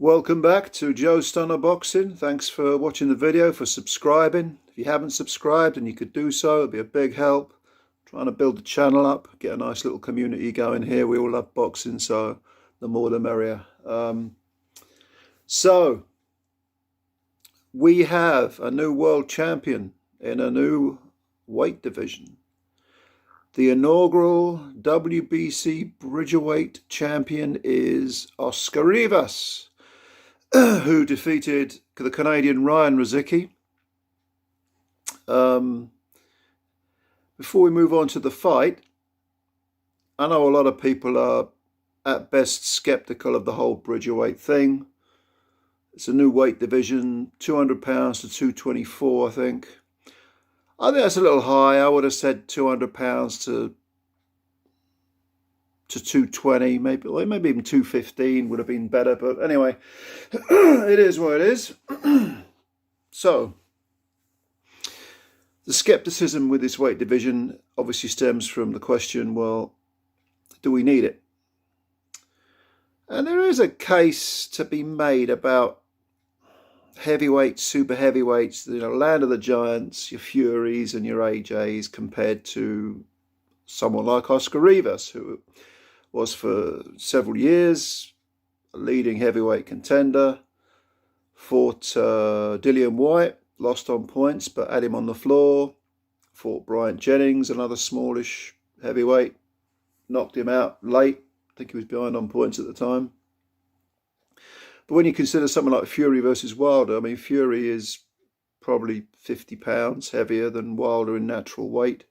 Welcome back to Joe Stunner Boxing. Thanks for watching the video, for subscribing. If you haven't subscribed and you could do so, it'd be a big help. Trying to build the channel up, get a nice little community going here. We all love boxing, so the more the merrier. So we have a new world champion in a new weight division. The inaugural WBC Bridgerweight Champion is Oscar Rivas, who defeated the Canadian Ryan Rozicki. Before we move on to the fight, I know a lot of people are at best skeptical of the whole Bridgerweight thing. It's a new weight division, 200 pounds to 224, I think. I think that's a little high. I would have said 200 pounds to 220, maybe even 215 would have been better. But anyway, it is what it is. So the skepticism with this weight division obviously stems from the question, well, do we need it? And there is a case to be made about heavyweights, super heavyweights, land of the giants, your Furies and your AJs, compared to someone like Oscar Rivas, who was for several years a leading heavyweight contender, fought Dillian Whyte, lost on points, but had him on the floor, fought Bryant Jennings, another smallish heavyweight, knocked him out late. I think he was behind on points at the time. But when you consider something like Fury versus Wilder, I mean, Fury is probably 50 pounds heavier than Wilder in natural weight.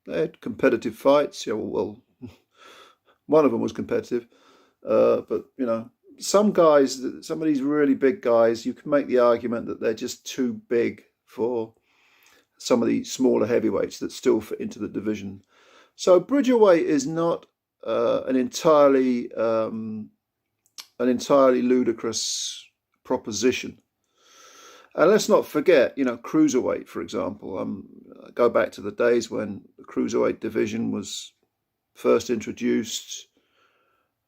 They had competitive fights. Yeah, well, one of them was competitive. But, some guys, some of these really big guys, you can make the argument that they're just too big for some of the smaller heavyweights that still fit into the division. So Bridgerweight is not an entirely ludicrous proposition. And let's not forget, cruiserweight, for example. Go back to the days when the cruiserweight division was first introduced.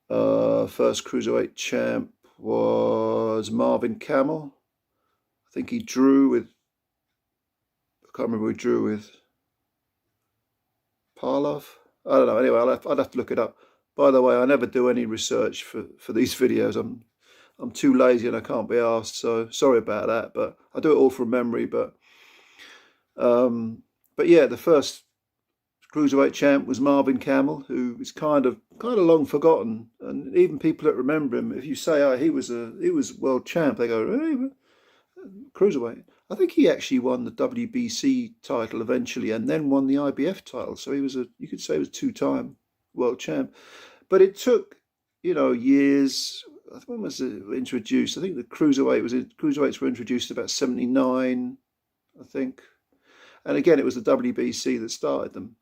First cruiserweight champ was Marvin Camel. I think he drew with, I can't remember who he drew with. Parlov? I don't know. Anyway, I'd have to look it up. By the way, I never do any research for these videos. I'm too lazy and I can't be asked, so sorry about that. But I do it all from memory. But yeah, the first cruiserweight champ was Marvin Camel, who is kind of long forgotten. And even people that remember him, if you say, "Oh, he was world champ," they go, "Hey, cruiserweight." I think he actually won the WBC title eventually, and then won the IBF title. So he was you could say he was two-time world champ. But it took, years. When was it introduced? I think the cruiserweights were introduced about 79, I think. And again, it was the WBC that started them.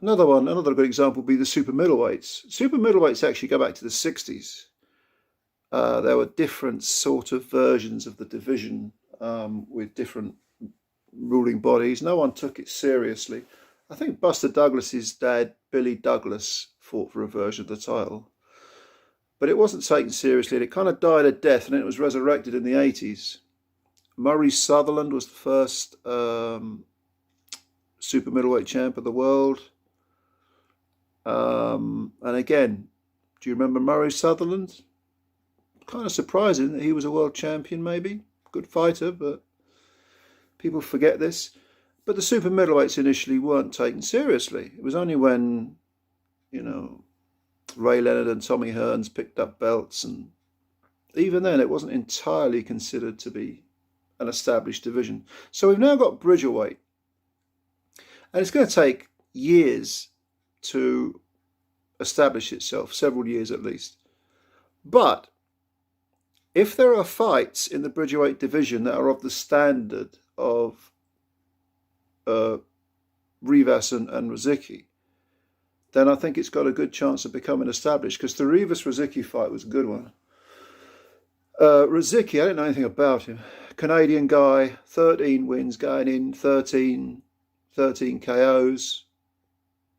Another good example would be the super-middleweights. Super-middleweights actually go back to the 60s. There were different sort of versions of the division with different ruling bodies. No one took it seriously. I think Buster Douglas's dad, Billy Douglas, fought for a version of the title. But it wasn't taken seriously, and it kind of died a death, and then it was resurrected in the 80s. Murray Sutherland was the first super middleweight champ of the world. And again, do you remember Murray Sutherland? Kind of surprising that he was a world champion, maybe. Good fighter, but people forget this. But the super middleweights initially weren't taken seriously. It was only when, Ray Leonard and Tommy Hearns picked up belts, and even then it wasn't entirely considered to be an established division. So we've now got Bridgerweight, and it's going to take years to establish itself, several years at least. But if there are fights in the Bridgerweight division that are of the standard of Rivas and Rozicki, then I think it's got a good chance of becoming established, because the Rivas-Rozicki fight was a good one. Rozicki, I didn't know anything about him. Canadian guy, 13 wins going in, 13 KOs.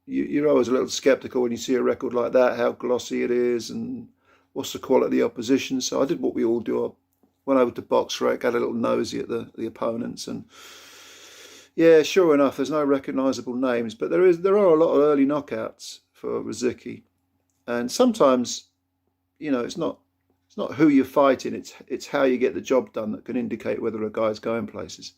you're always a little skeptical when you see a record like that, how glossy it is and what's the quality of the opposition. So I did what we all do. I went over to BoxRec, had a little nosy at the opponents, and yeah, sure enough, there's no recognisable names, but there are a lot of early knockouts for Rozicki, and sometimes, you know, it's not who you're fighting, it's how you get the job done that can indicate whether a guy's going places.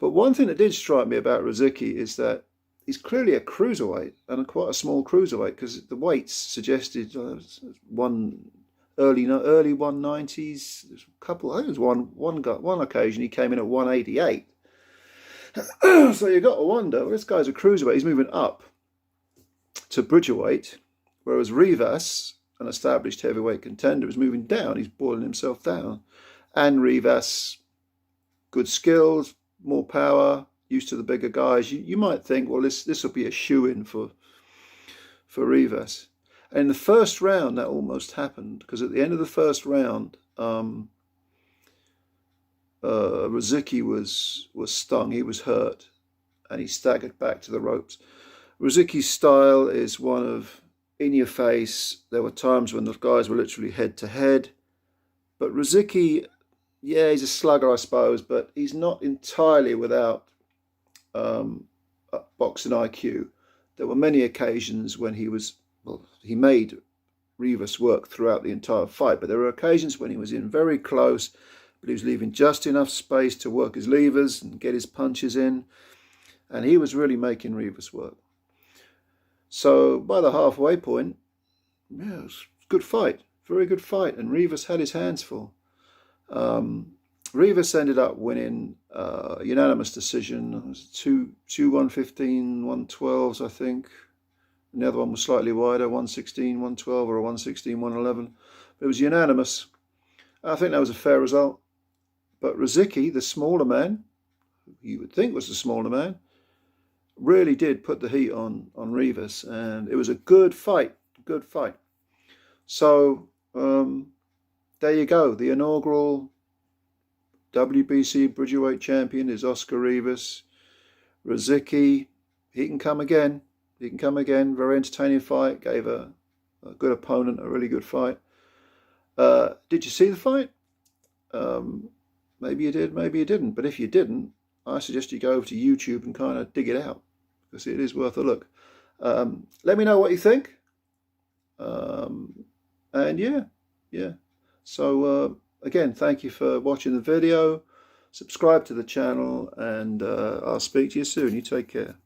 But one thing that did strike me about Rozicki is that he's clearly a cruiserweight, and quite a small cruiserweight, because the weights suggested early 190s. There's a couple. I think there was one occasion he came in at 188. So you got to wonder, well, this guy's a cruiserweight. He's moving up to Bridgerweight, whereas Rivas, an established heavyweight contender, is moving down. He's boiling himself down. And Rivas, good skills, more power, used to the bigger guys. You might think, well, this will be a shoe-in for Rivas. And in the first round, that almost happened, because at the end of the first round, Rozicki was stung, he was hurt, and he staggered back to the ropes. Rozicki's style is one of in your face. There were times when the guys were literally head to head. But Rozicki, yeah, he's a slugger, I suppose, but he's not entirely without boxing IQ. There were many occasions when he made Rivas work throughout the entire fight, but there were occasions when he was in very close, but he was leaving just enough space to work his levers and get his punches in, and he was really making Rivas work. So by the halfway point, yeah, it was a good fight, very good fight, and Rivas had his hands full. Rivas ended up winning unanimous decision. It was 115, 112s, I think. And the other one was slightly wider, 116, 112, or a 116, 111. But it was unanimous. I think that was a fair result. But Rozicki, the smaller man, you would think was the smaller man, really did put the heat on Rivas, and it was a good fight, good fight. So there you go. The inaugural WBC Bridgerweight Champion is Oscar Rivas. Rozicki, he can come again. He can come again. Very entertaining fight. Gave a good opponent a really good fight. Did you see the fight? Maybe you did, maybe you didn't. But if you didn't, I suggest you go over to YouTube and kind of dig it out, because it is worth a look. Let me know what you think. And yeah. So again, thank you for watching the video. Subscribe to the channel, and I'll speak to you soon. You take care.